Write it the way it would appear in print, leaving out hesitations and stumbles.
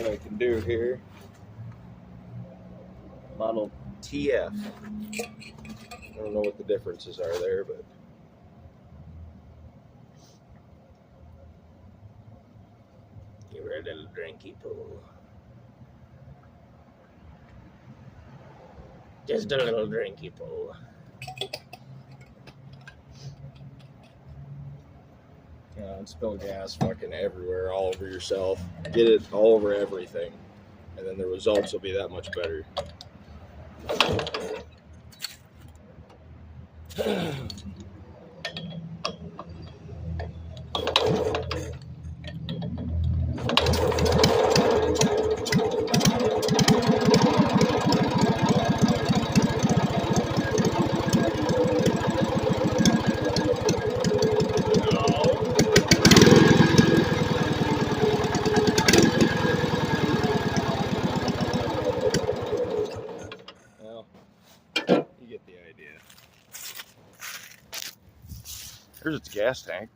what I can do here. Model TF. I don't know what the differences are there, but give her a little drinky pull. Just a little drinky pull. And spill gas fucking everywhere, all over yourself. Get it all over everything. And then the results will be that much better. Here's its gas tank.